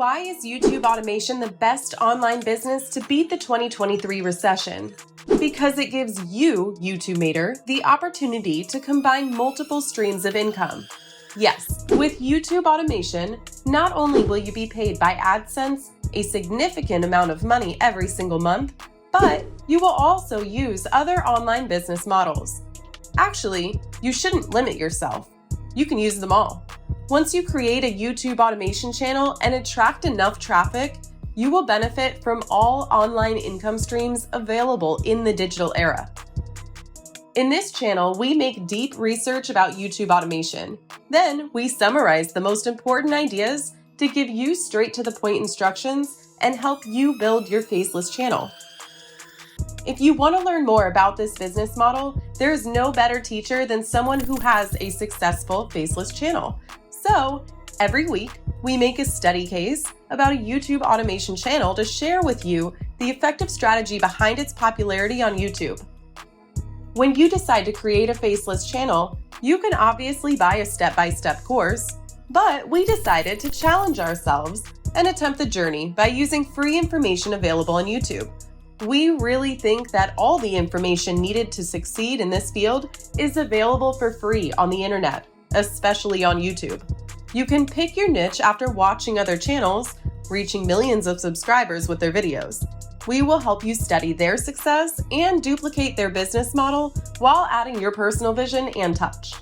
Why is YouTube automation the best online business to beat the 2023 recession? Because it gives you, YouTubeator, the opportunity to combine multiple streams of income. Yes, with YouTube automation, not only will you be paid by AdSense a significant amount of money every single month, but you will also use other online business models. Actually, you shouldn't limit yourself. You can use them all. Once you create a YouTube automation channel and attract enough traffic, you will benefit from all online income streams available in the digital era. In this channel, we make deep research about YouTube automation. Then we summarize the most important ideas to give you straight-to-the-point instructions and help you build your faceless channel. If you want to learn more about this business model, there is no better teacher than someone who has a successful faceless channel. So, every week, we make a study case about a YouTube automation channel to share with you the effective strategy behind its popularity on YouTube. When you decide to create a faceless channel, you can obviously buy a step-by-step course, but we decided to challenge ourselves and attempt the journey by using free information available on YouTube. We really think that all the information needed to succeed in this field is available for free on the internet, especially on YouTube. You can pick your niche after watching other channels, reaching millions of subscribers with their videos. We will help you study their success and duplicate their business model while adding your personal vision and touch.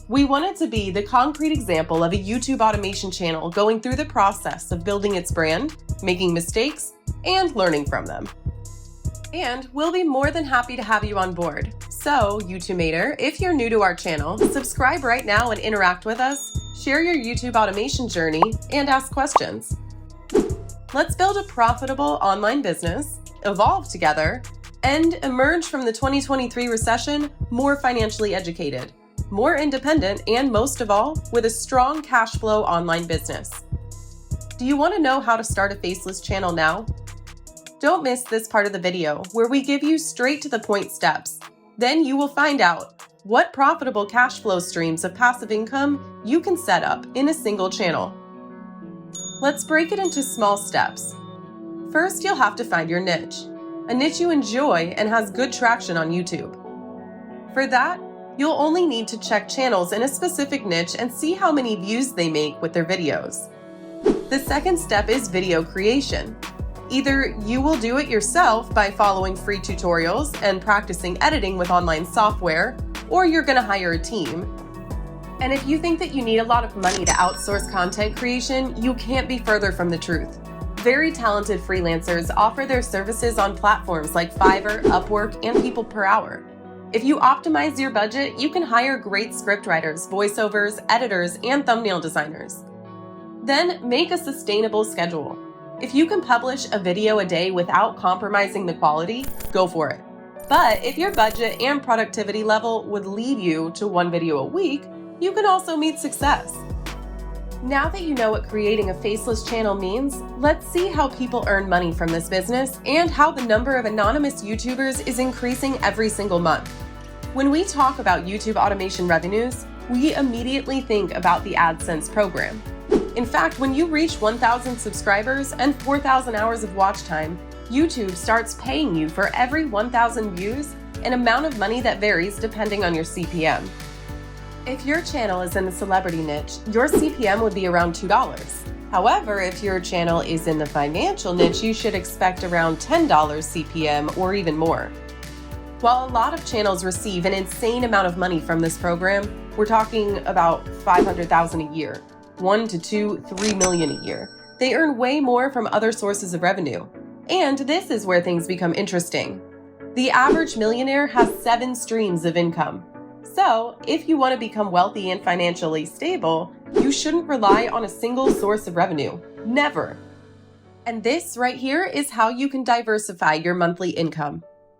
We wanted to be the concrete example of a YouTube automation channel going through the process of building its brand, making mistakes, and learning from them. And we'll be more than happy to have you on board. So, YouTubeator, if you're new to our channel, subscribe right now and interact with us, share your YouTube automation journey, and ask questions. Let's build a profitable online business, evolve together, and emerge from the 2023 recession more financially educated, more independent, and most of all, with a strong cash flow online business. Do you want to know how to start a faceless channel now? Don't miss this part of the video where we give you straight to the point steps. Then you will find out what profitable cash flow streams of passive income you can set up in a single channel. Let's break it into small steps. First, you'll have to find your niche, a niche you enjoy and has good traction on YouTube. For that, you'll only need to check channels in a specific niche and see how many views they make with their videos. The second step is video creation. Either you will do it yourself by following free tutorials and practicing editing with online software, or you're going to hire a team. And if you think that you need a lot of money to outsource content creation, you can't be further from the truth. Very talented freelancers offer their services on platforms like Fiverr, Upwork, and People Per Hour. If you optimize your budget, you can hire great scriptwriters, voiceovers, editors, and thumbnail designers. Then make a sustainable schedule. If you can publish a video a day without compromising the quality, go for it. But if your budget and productivity level would lead you to one video a week, you can also meet success. Now that you know what creating a faceless channel means, let's see how people earn money from this business and how the number of anonymous YouTubers is increasing every single month. When we talk about YouTube automation revenues, we immediately think about the AdSense program. In fact, when you reach 1,000 subscribers and 4,000 hours of watch time, YouTube starts paying you for every 1,000 views, an amount of money that varies depending on your CPM. If your channel is in the celebrity niche, your CPM would be around $2. However, if your channel is in the financial niche, you should expect around $10 CPM or even more. While a lot of channels receive an insane amount of money from this program, we're talking about $500,000 a year. 1 to 2, 3 million a year. They earn way more from other sources of revenue. And this is where things become interesting. The average millionaire has 7 streams of income. So, if you want to become wealthy and financially stable, you shouldn't rely on a single source of revenue. Never. And this right here is how you can diversify your monthly income.